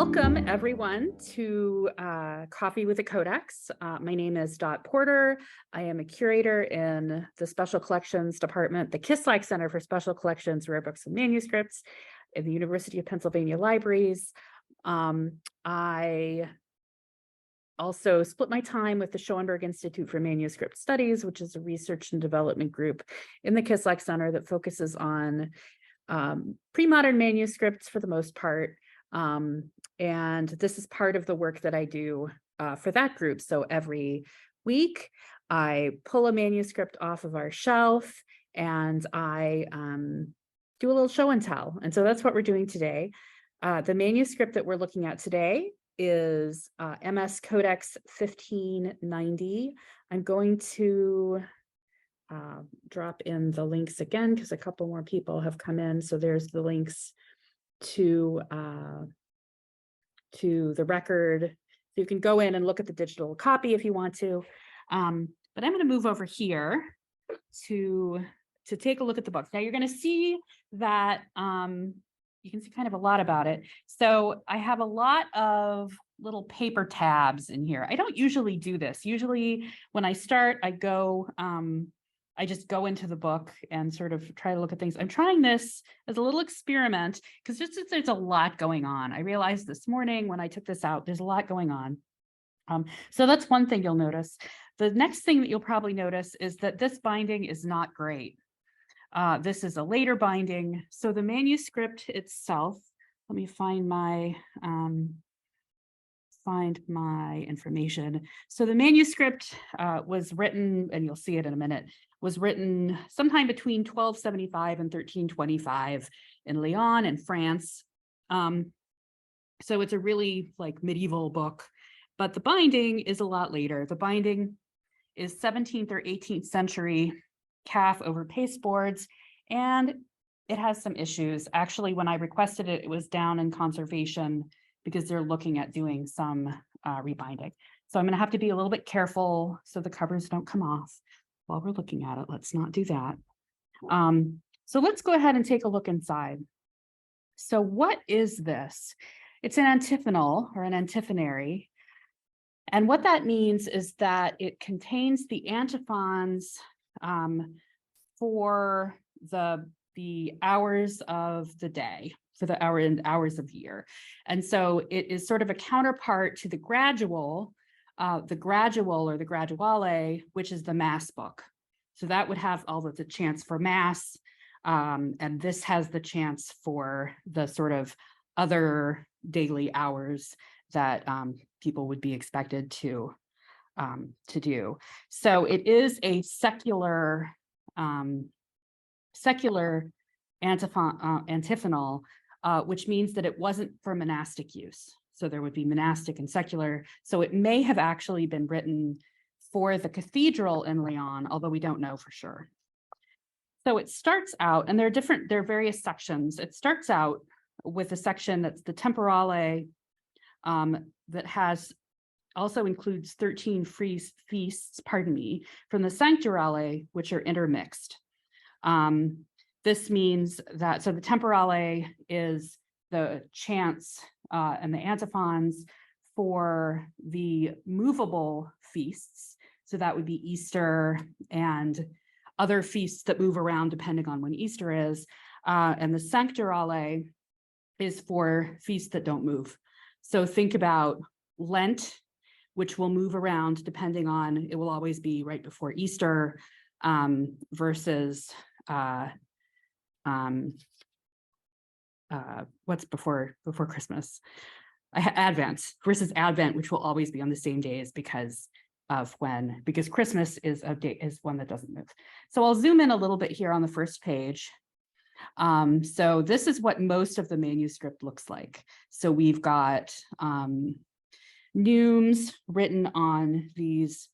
Welcome, everyone, to Coffee with a Codex. My name is Dot Porter. I am a curator in the Special Collections Department, the Kislak Center for Special Collections, Rare Books and Manuscripts in the University of Pennsylvania Libraries. I also split my time with the Schoenberg Institute for Manuscript Studies, which is a research and development group in the Kislak Center that focuses on pre-modern manuscripts for the most part. And this is part of the work that I do for that group. So every week I pull a manuscript off of our shelf and I do a little show and tell. And so that's what we're doing today. The manuscript that we're looking at today is MS Codex 1590. I'm going to drop in the links again because a couple more people have come in. So there's the links to the record. So you can go in and look at the digital copy if you want to. But I'm going to move over here to take a look at the book. Now you're going to see that you can see kind of a lot about it. So I have a lot of little paper tabs in here. I don't usually do this. Usually when I start, I just go into the book and sort of try to look at things. I'm trying this as a little experiment because there's a lot going on. I realized this morning when I took this out, there's a lot going on. So that's one thing you'll notice. The next thing that you'll probably notice is that this binding is not great. This is a later binding. So the manuscript itself, let me find my information. So the manuscript was written, and you'll see it in a minute, was written sometime between 1275 and 1325 in Lyon in France. So it's a really like medieval book, but the binding is a lot later. The binding is 17th or 18th century calf over pasteboards, and it has some issues. Actually, when I requested it, it was down in conservation because they're looking at doing some rebinding. So I'm going to have to be a little bit careful so the covers don't come off while we're looking at it. Let's not do that. So let's go ahead and take a look inside. So what is this? It's an antiphonal or an antiphonary. And what that means is that it contains the antiphons for the hours of the day, for the hours of the year. And so it is sort of a counterpart to the gradual or the graduale, which is the Mass book. So that would have all of the chants for Mass, and this has the chants for the sort of other daily hours that people would be expected to do. So it is a secular antiphonal, which means that it wasn't for monastic use. So there would be monastic and secular. So it may have actually been written for the cathedral in Lyon, although we don't know for sure. So it starts out, and there are various sections. It starts out with a section that's the temporale, that also includes 13 feasts, from the sancturale, which are intermixed. This means that, so the temporale is the chants and the antiphons for the movable feasts. So that would be Easter and other feasts that move around depending on when Easter is. And the sancturale is for feasts that don't move. So think about Lent, which will move around depending on, it will always be right before Easter, versus what's before Christmas? Advent versus Advent, which will always be on the same days because Christmas is one that doesn't move. So I'll zoom in a little bit here on the first page. So this is what most of the manuscript looks like. So we've got neumes written on these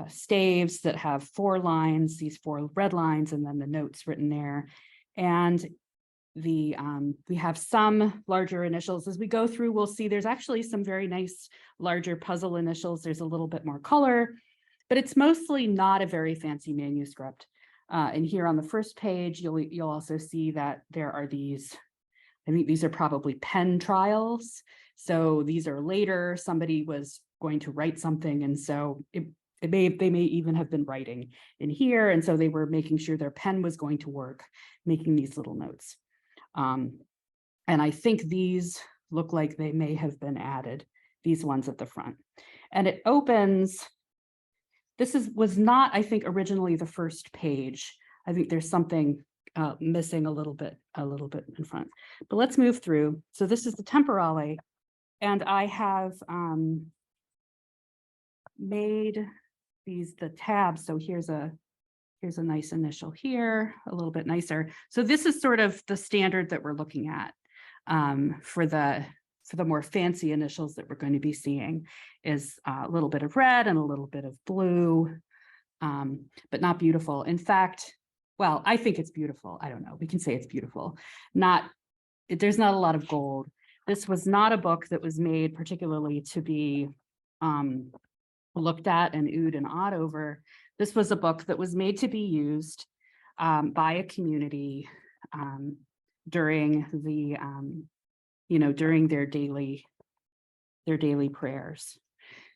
staves that have 4 lines, these 4 red lines, and then the notes written there. And we have some larger initials. As we go through, we'll see there's actually some very nice larger puzzle initials. There's a little bit more color, but it's mostly not a very fancy manuscript. And here on the first page, you'll also see that there are these I think these are probably Penn trials. So these are later, somebody was going to write something. And so they may even have been writing in here. And so they were making sure their pen was going to work, making these little notes. And I think these look like they may have been added, these ones at the front. And it opens, was not, I think, originally the first page. I think there's something missing a little bit in front. But let's move through. So this is the temporale. And I have made the tabs. So here's a nice initial here, a little bit nicer. So this is sort of the standard that we're looking at for the more fancy initials that we're going to be seeing, is a little bit of red and a little bit of blue, but not beautiful. In fact, well, I think it's beautiful. I don't know. We can say it's beautiful. There's not a lot of gold. This was not a book that was made particularly to be looked at and oohed and awed over. This was a book that was made to be used by a community during the during their daily prayers.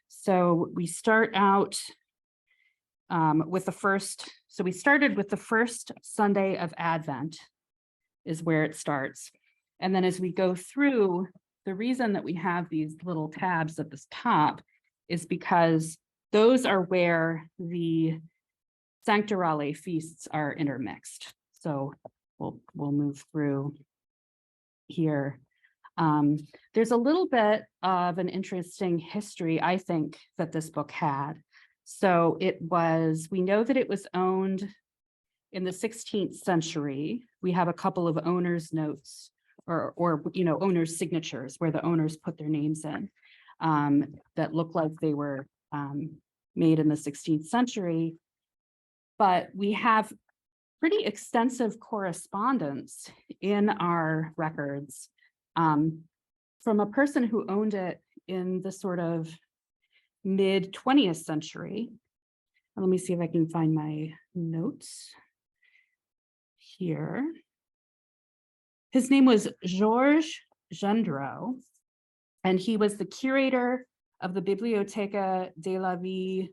So we start out with the first. So we started with the first Sunday of Advent, is where it starts. And then as we go through, the reason that we have these little tabs at the top is because those are where the Sanctorale feasts are intermixed. So we'll move through here. There's a little bit of an interesting history, I think, that this book had. So we know that it was owned in the 16th century. We have a couple of owners' notes or owners' signatures where the owners put their names in that look like they were made in the 16th century. But we have pretty extensive correspondence in our records from a person who owned it in the sort of mid 20th century. Let me see if I can find my notes here. His name was Georges Gendreau, and he was the curator of the Bibliothèque de la Ville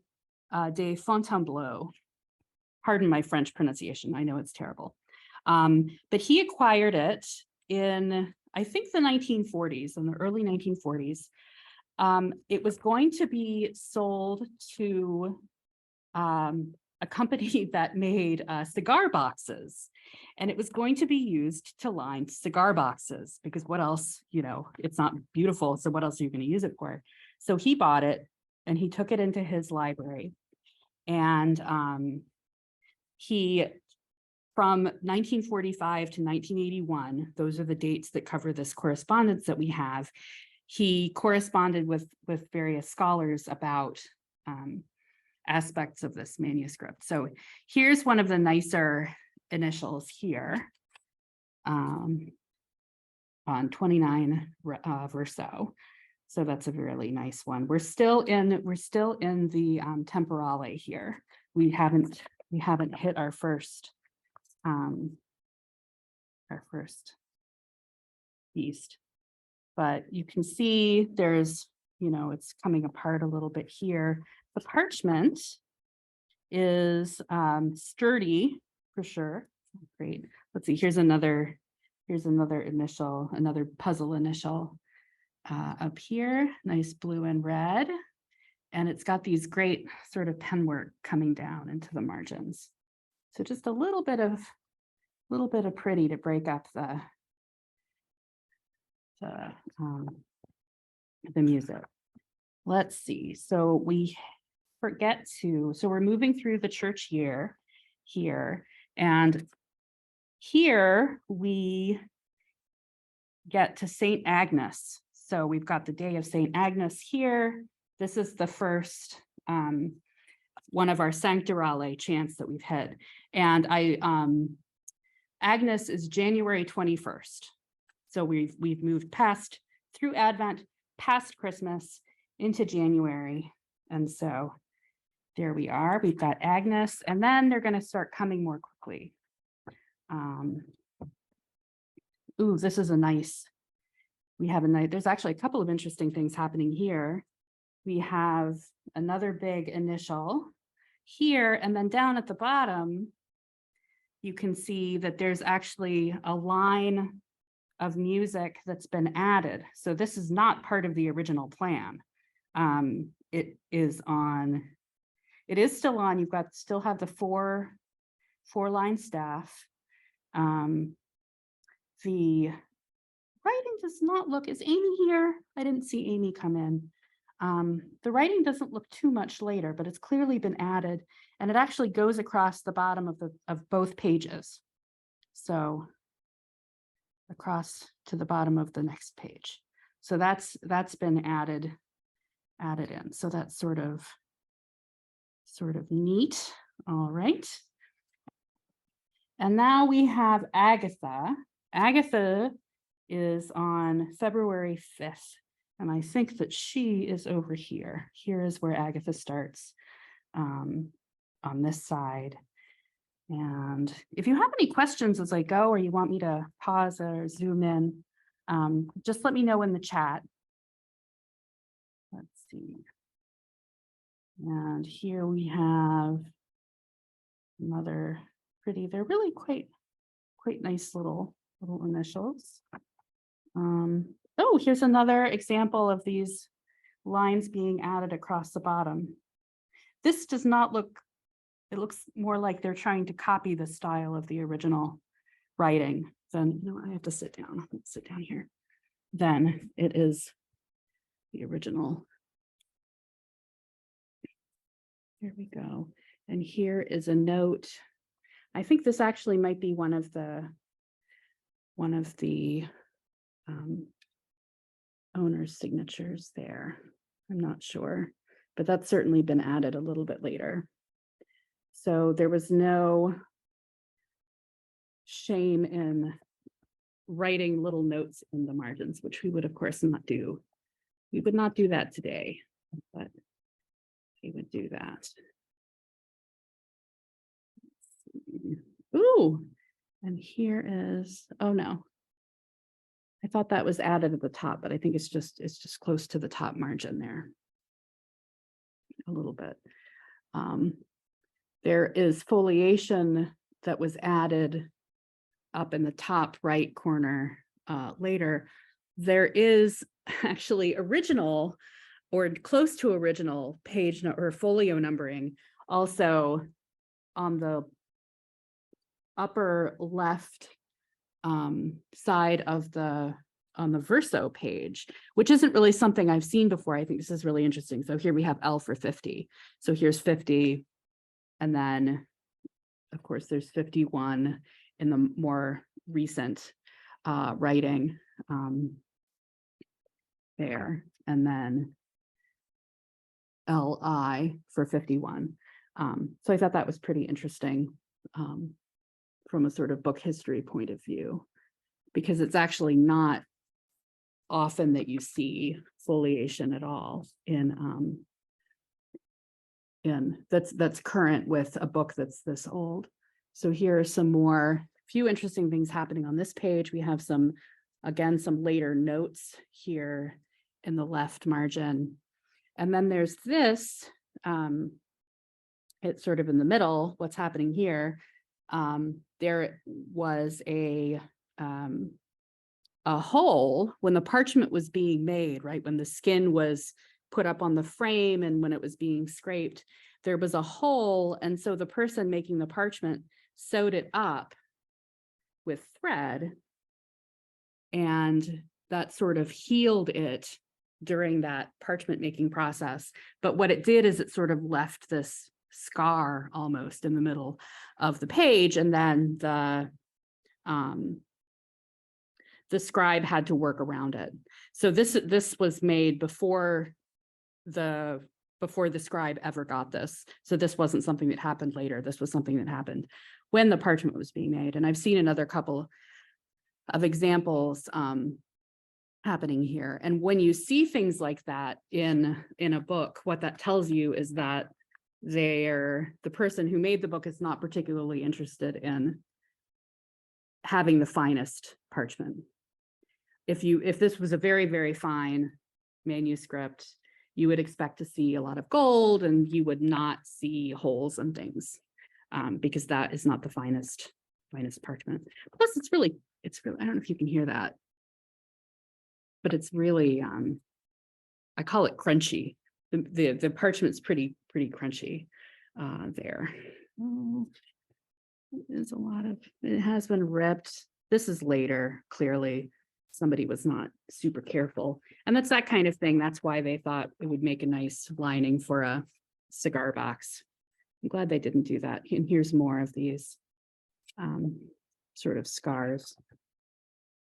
de Fontainebleau. Pardon my French pronunciation, I know it's terrible. But he acquired it in, I think, the 1940s, in the early 1940s. It was going to be sold to a company that made cigar boxes, and it was going to be used to line cigar boxes, because what else, it's not beautiful, so what else are you going to use it for? So he bought it and he took it into his library, and he, from 1945 to 1981, those are the dates that cover this correspondence that we have, he corresponded with various scholars about aspects of this manuscript. So here's one of the nicer initials here on 29 verso. So that's a really nice one. We're still in the temporale here. We haven't hit our first feast, but you can see there's, it's coming apart a little bit here. The parchment is sturdy for sure. Great. Let's see. Here's another initial, another puzzle initial up here. Nice blue and red, and it's got these great sort of penwork coming down into the margins. So just a little bit of pretty to break up the music. Let's see. So we're moving through the church year here, and here we get to Saint Agnes. So we've got the day of Saint Agnes here. This is the first one of our Sanctorale chants that we've had, and Agnes is January 21st. So we've moved through Advent, past Christmas, into January, and so there we are. We've got Agnes, and then they're going to start coming more quickly. ooh, this is a nice, there's actually a couple of interesting things happening here. We have another big initial here, and then down at the bottom, you can see that there's actually a line of music that's been added. So this is not part of the original plan. It is still on, you've got, still have the four line staff. The writing does not look, is Amy here? I didn't see Amy come in. The writing doesn't look too much later, but it's clearly been added, and it actually goes across the bottom of both pages. So across to the bottom of the next page. So that's been added in. So that's sort of neat. All right. And now we have Agatha. Agatha is on February 5th. And I think that she is over here. Here is where Agatha starts, on this side. And if you have any questions as I go, or you want me to pause or zoom in, just let me know in the chat. Let's see. And here we have another pretty, they're really quite nice little initials. Oh, here's another example of these lines being added across the bottom. This does not look, it looks more like they're trying to copy the style of the original writing than, no, I have to sit down. Let's sit down here. Then it is the original. Here we go. And here is a note. I think this actually might be one of the owner's signatures there. I'm not sure, but that's certainly been added a little bit later. So there was no shame in writing little notes in the margins, which we would of course not do. We would not do that today, but we would do that. Ooh, and here is, oh no. I thought that was added at the top, but I think it's just close to the top margin there. A little bit. There is foliation that was added up in the top right corner later. There is actually original or close to original page or folio numbering also on the upper left side of on the verso page, which isn't really something I've seen before. I think this is really interesting. So here we have L for 50. So here's 50. And then of course there's 51 in the more recent writing there. And then LI for 51. So I thought that was pretty interesting. From a sort of book history point of view, because it's actually not often that you see foliation at all in that's current with a book that's this old. So here are some few interesting things happening on this page. We have some later notes here in the left margin. And then there's this, it's sort of in the middle, what's happening here. There was a hole when the parchment was being made, right? When the skin was put up on the frame and when it was being scraped, there was a hole. And so the person making the parchment sewed it up with thread, and that sort of healed it during that parchment making process. But what it did is it sort of left this scar almost in the middle of the page, and then the scribe had to work around it. So this was made before the scribe ever got this. So this wasn't something that happened later. This was something that happened when the parchment was being made. And I've seen another couple of examples happening here. And when you see things like that in a book, what that tells you is that the person who made the book is not particularly interested in having the finest parchment. if this was a very, very fine manuscript, you would expect to see a lot of gold and you would not see holes and things, because that is not the finest parchment. Plus it's really, I don't know if you can hear that, but it's really, I call it crunchy. The parchment's pretty crunchy there. Oh, there's a lot of, it has been ripped. This is later, clearly. Somebody was not super careful. And that's that kind of thing. That's why they thought it would make a nice lining for a cigar box. I'm glad they didn't do that. And here's more of these sort of scars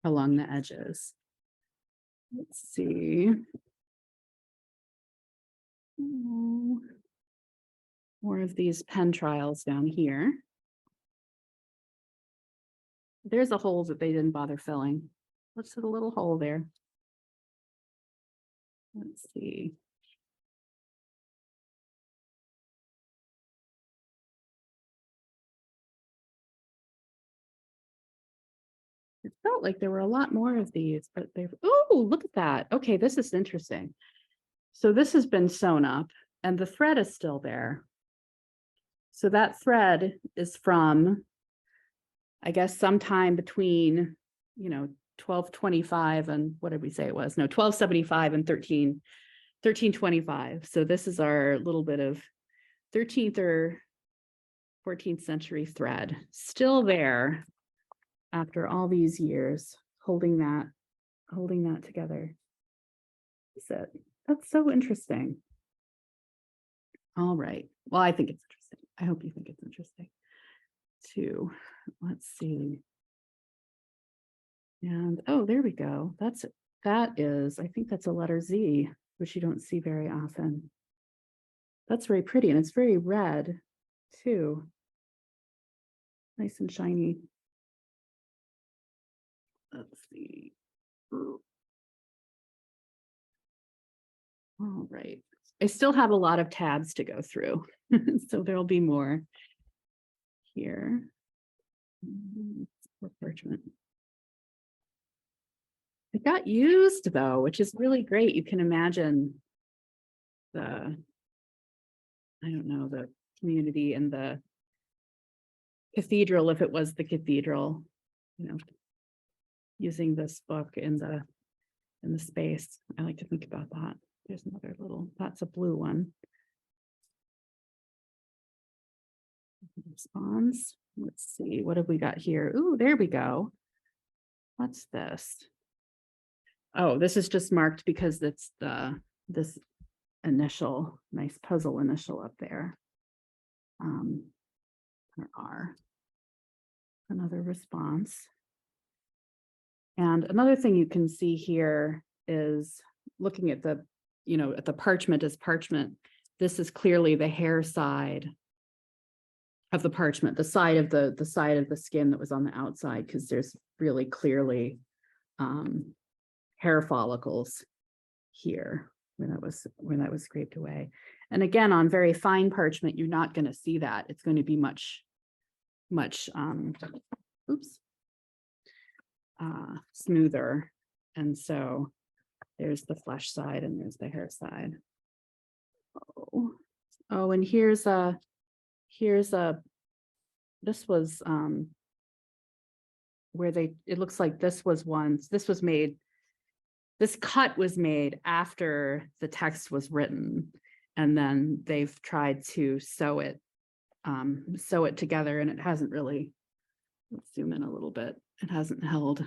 along the edges. Let's see. More of these pen trials down here. There's a hole that they didn't bother filling. Let's put a little hole there. Let's see. It felt like there were a lot more of these, but they've, oh, look at that. Okay, this is interesting. So this has been sewn up and the thread is still there. So that thread is from, I guess, sometime between, 1225 and what did we say it was? No, 1275 and 1325. So this is our little bit of 13th or 14th century thread still there after all these years, holding that together. That's so interesting. All right. Well, I think it's interesting. I hope you think it's interesting too. Let's see. And oh, there we go. That is, I think that's a letter Z, which you don't see very often. That's very pretty, and it's very red too. Nice and shiny. Let's see. All right. I still have a lot of tabs to go through, so there'll be more here. Parchment. It got used though, which is really great. You can imagine the community and the cathedral, if it was the cathedral, using this book in the space. I like to think about that. There's another little, that's a blue one. Response. Let's see, what have we got here? Ooh, there we go. What's this? Oh, this is just marked because it's this initial, nice puzzle initial up there. There are another response. And another thing you can see here is looking at the, at the parchment as parchment. This is clearly the hair side of the parchment, the side of the skin that was on the outside, because there's really clearly hair follicles here when that was scraped away. And again, on very fine parchment, you're not going to see that. It's going to be much smoother. And so there's the flesh side and there's the hair side. Oh, and this was where it looks like this cut was made after the text was written, and then they've tried to sew it together, and it hasn't really, let's zoom in a little bit, it hasn't held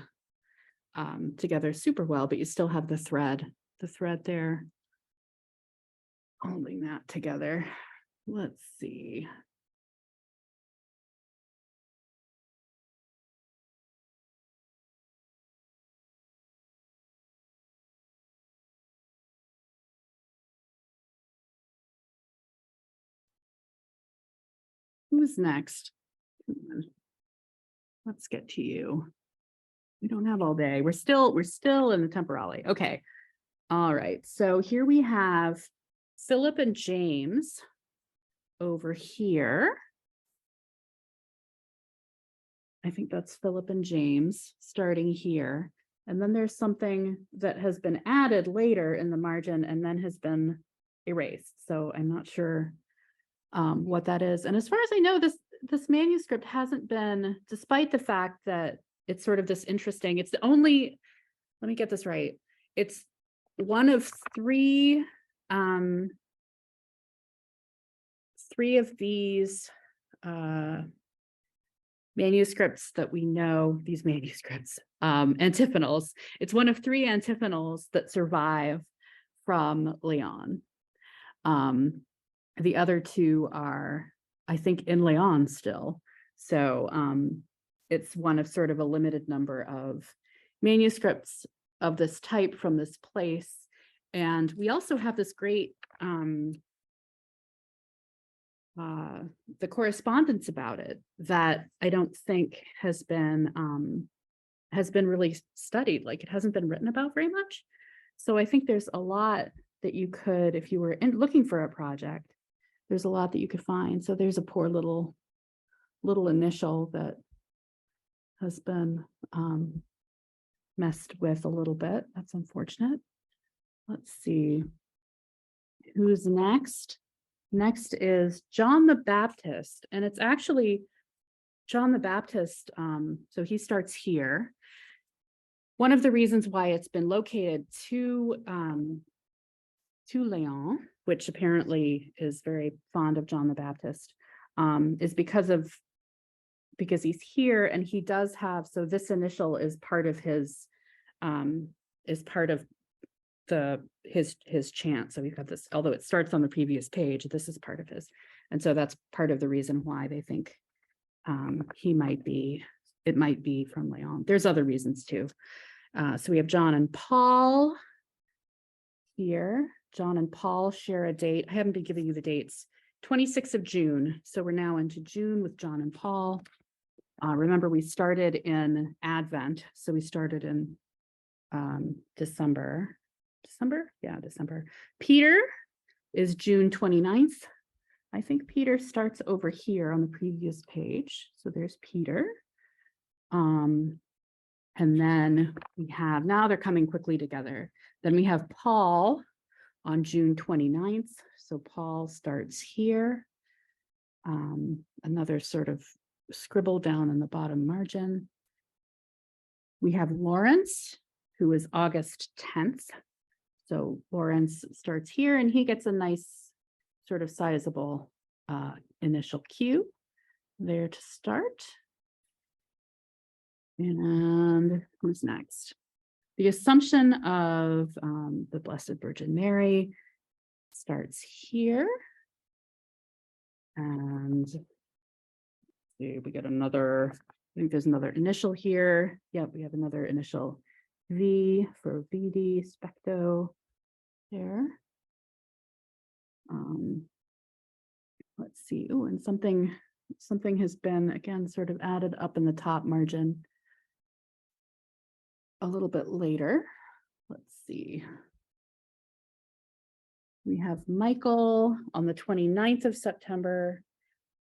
together super well, but you still have the thread there holding that together. Let's see. Who's next? Let's get to you. We don't have all day. We're still in the temporale. Okay. All right. So here we have Philip and James over here. I think that's Philip and James starting here. And then there's something that has been added later in the margin and then has been erased. So I'm not sure what that is. And as far as I know, this manuscript hasn't been, despite the fact that it's sort of this interesting, it's the only, let me get this right. It's one of three of these manuscripts that we know, these manuscripts, antiphonals. It's one of three antiphonals that survive from Lyon. The other two are, I think, in Lyon still. So it's one of sort of a limited number of manuscripts of this type from this place. And we also have this great the correspondence about it that I don't think has been really studied. Like, it hasn't been written about very much. So I think there's a lot that you could, if you were looking for a project, there's a lot that you could find. So there's a poor little initial that has been messed with a little bit. That's unfortunate. Let's see who's next. Next is John the Baptist, and it's actually John the Baptist. So he starts here. One of the reasons why it's been located to Lyon, which apparently is very fond of John the Baptist, is because he's here, and he does have, so this initial is part of his his chant. So we've got this, although it starts on the previous page, this is part of his. And so that's part of the reason why they think it might be from Lyon. There's other reasons too. So we have John and Paul here. John and Paul share a date. I haven't been giving you the dates. 26th of June. So we're now into June with John and Paul. Remember, we started in Advent. So we started in December. Yeah, December. Peter is June 29th. I think Peter starts over here on the previous page. So there's Peter. And then we have, now they're coming quickly together. Then we have Paul on June 29th. So Paul starts here. Another sort of scribble down in the bottom margin. We have Lawrence, who is August 10th. So Lawrence starts here, and he gets a nice sort of sizable initial Q there to start. And who's next? The Assumption of the Blessed Virgin Mary starts here. And we get another, I think there's another initial here. Yep, we have another initial V for VD, Specto there. Let's see. Oh, and something has been, again, sort of added up in the top margin a little bit later. Let's see. We have Michael on the 29th of September,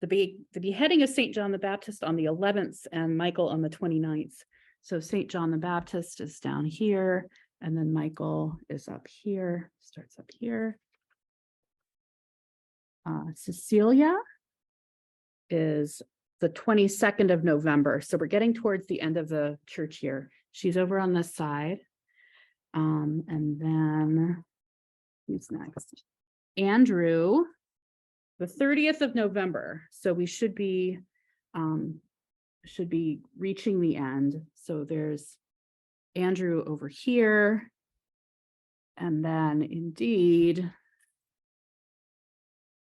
the beheading of St. John the Baptist on the 11th, and Michael on the 29th. So St. John the Baptist is down here, and then Michael is up here, starts up here. Cecilia is the 22nd of November. So we're getting towards the end of the church year. She's over on this side. And then who's next? Andrew, the 30th of November. So we should be reaching the end. So there's Andrew over here. And then indeed,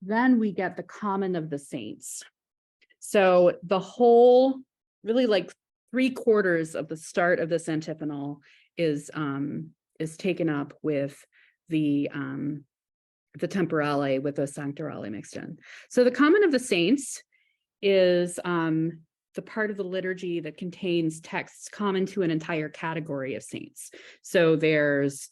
then we get the Common of the Saints. So the whole, really like 3/4 of the start of this antiphonal is taken up with the temporale, with the sanctorale mixed in. So the Common of the Saints is the part of the liturgy that contains texts common to an entire category of saints. So there's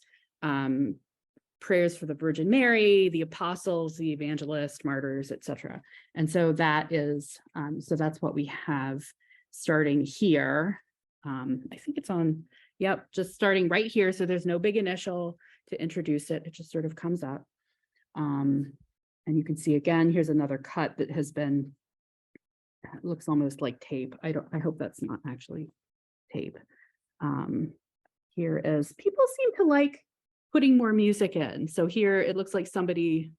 prayers for the Virgin Mary, the apostles, the evangelists, martyrs, etc. And so that is, so that's what we have starting here. I think it's on, yep, just starting right here. So there's no big initial to introduce it. It just sort of comes up. And you can see again, here's another cut that has been, it looks almost like tape. I hope that's not actually tape. Here is, people seem to like putting more music in. So here it looks like somebody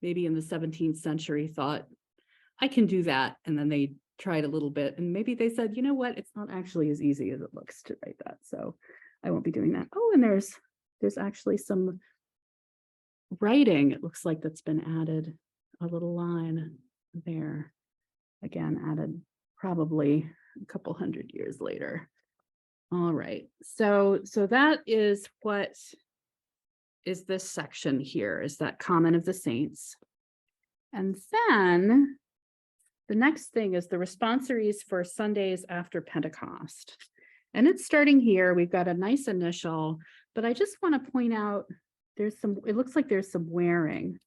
maybe in the 17th century thought, I can do that. And then they tried a little bit and maybe they said, you know what, it's not actually as easy as it looks to write that. So I won't be doing that. Oh, and there's actually some writing. It looks like that's been added, a little line there. Again, added probably a couple hundred years later. All right, so that is what is this section here, is that Common of the Saints. And then the next thing is the responsories for Sundays after Pentecost. And it's starting here. We've got a nice initial, but I just want to point out there's some, it looks like there's some wearing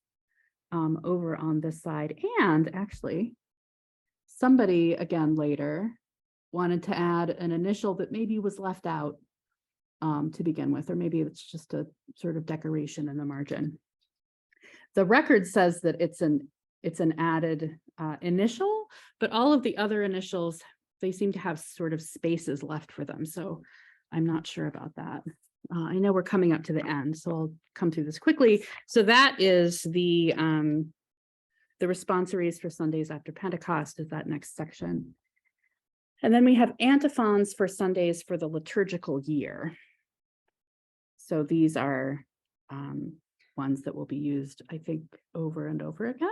over on this side. And actually, somebody again later wanted to add an initial that maybe was left out to begin with, or maybe it's just a sort of decoration in the margin. The record says that it's an added initial, but all of the other initials, they seem to have sort of spaces left for them. So I'm not sure about that. I know we're coming up to the end, so I'll come through this quickly. So that is the responsories for Sundays after Pentecost is that next section. And then we have antiphons for Sundays for the liturgical year. So these are ones that will be used, I think, over and over again.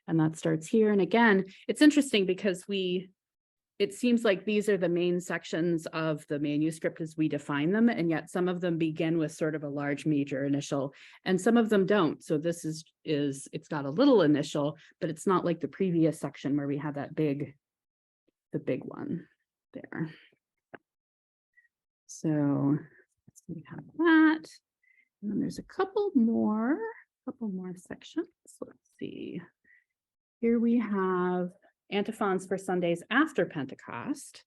And that starts here. And again, it's interesting because it seems like these are the main sections of the manuscript as we define them. And yet some of them begin with sort of a large major initial and some of them don't. So this is it's got a little initial, but it's not like the previous section where we have that the big one there. So we have that. And then there's a couple more sections. Let's see. Here we have antiphons for Sundays after Pentecost,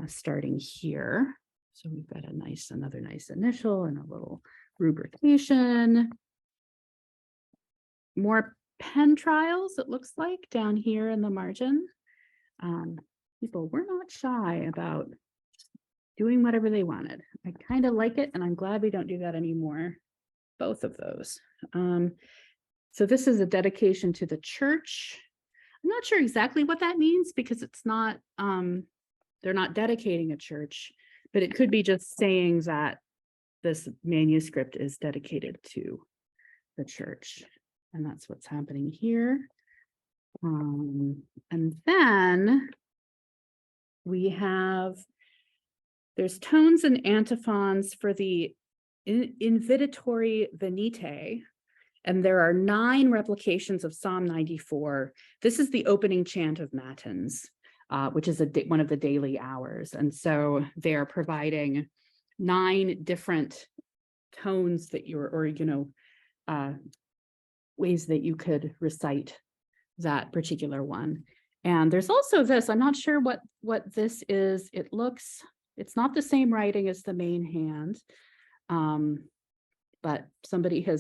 starting here. So we've got another nice initial and a little rubrication. More Penn trials, it looks like, down here in the margin. People were not shy about doing whatever they wanted. I kind of like it, and I'm glad we don't do that anymore. Both of those. So this is a dedication to the church. I'm not sure exactly what that means because it's not, they're not dedicating a church, but it could be just saying that this manuscript is dedicated to the church. And that's what's happening here. And then we have, there's tones and antiphons for the invitatory venite. And there are 9 replications of Psalm 94. This is the opening chant of Matins, which is one of the daily hours. And so they are providing 9 different tones that ways that you could recite that particular one. And there's also this, I'm not sure what this is. It's not the same writing as the main hand. But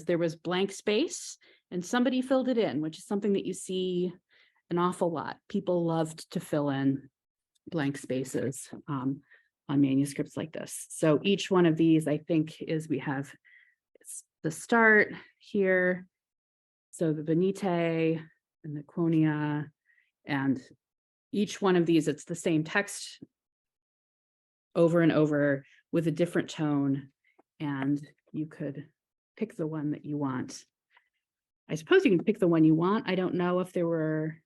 there was blank space and somebody filled it in, which is something that you see an awful lot. People loved to fill in blank spaces on manuscripts like this. So each one of these, I think, we have the start here. So the venite and the quonia, and each one of these, it's the same text over and over with a different tone. And you could pick the one that you want. I suppose you can pick the one you want. I don't know if there were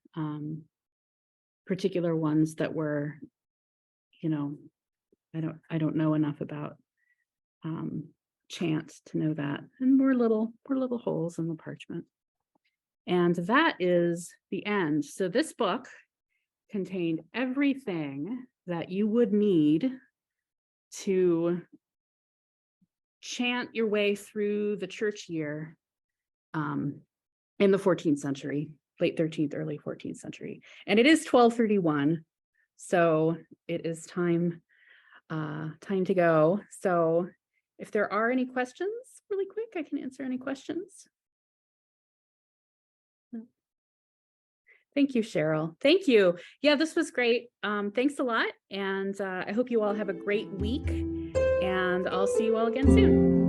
particular ones that were, I don't know enough about chants to know that. And more little holes in the parchment. And that is the end. So this book contained everything that you would need to chant your way through the church year in the 14th century, late 13th, early 14th century. And it is 1231. So it is time time to go. So if there are any questions, really quick, I can answer any questions. Thank you, Cheryl. Thank you. Yeah, this was great. Thanks a lot. And I hope you all have a great week. And I'll see you all again soon.